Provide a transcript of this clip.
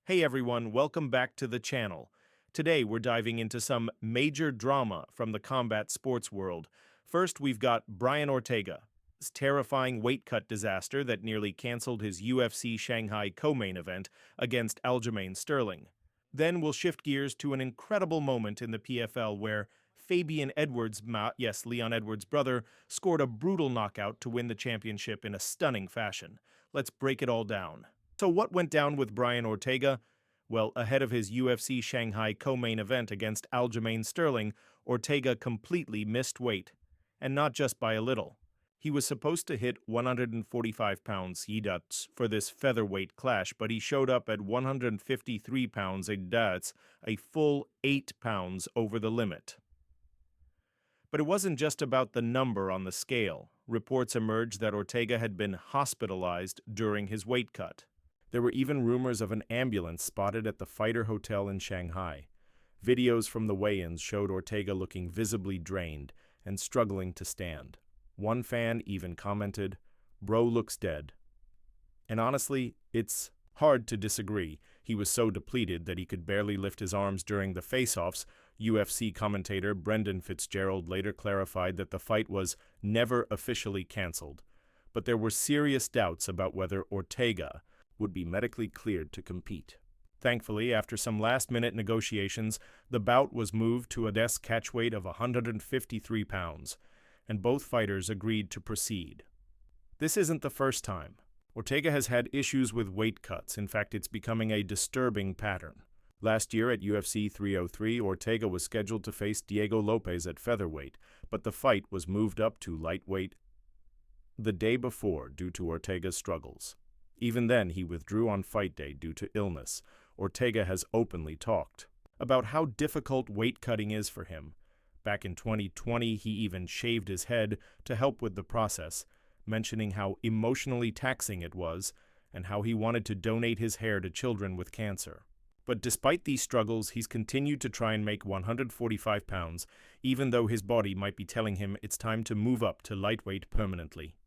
Hey everyone, welcome back to the channel. Today we're diving into some major drama from the combat sports world. First, we've got Brian Ortega's terrifying weight cut disaster that nearly canceled his UFC Shanghai co-main event against Aljamain Sterling. Then we'll shift gears to an incredible moment in the PFL where Fabian Edwards, Leon Edwards' brother, scored a brutal knockout to win the championship in a stunning fashion. Let's break it all down. So what went down with Brian Ortega? Well, ahead of his UFC Shanghai co-main event against Aljamain Sterling, Ortega completely missed weight. And not just by a little. He was supposed to hit 145 pounds for this featherweight clash, but he showed up at 153 pounds, that's a full 8 pounds over the limit. But it wasn't just about the number on the scale. Reports emerged that Ortega had been hospitalized during his weight cut. There were even rumors of an ambulance spotted at the Fighter Hotel in Shanghai. Videos from the weigh-ins showed Ortega looking visibly drained and struggling to stand. One fan even commented, "Bro looks dead." And honestly, it's hard to disagree. He was so depleted that he could barely lift his arms during the face-offs. UFC commentator Brendan Fitzgerald later clarified that the fight was never officially canceled. But there were serious doubts about whether Ortega would be medically cleared to compete. Thankfully, after some last-minute negotiations, the bout was moved to a desk catchweight of 153 pounds, and both fighters agreed to proceed. This isn't the first time. Ortega has had issues with weight cuts. In fact, it's becoming a disturbing pattern. Last year at UFC 303, Ortega was scheduled to face Diego Lopez at featherweight, but the fight was moved up to lightweight the day before due to Ortega's struggles. Even then, he withdrew on fight day due to illness. Ortega has openly talked about how difficult weight cutting is for him. Back in 2020, he even shaved his head to help with the process, mentioning how emotionally taxing it was and how he wanted to donate his hair to children with cancer. But despite these struggles, he's continued to try and make 145 pounds, even though his body might be telling him it's time to move up to lightweight permanently.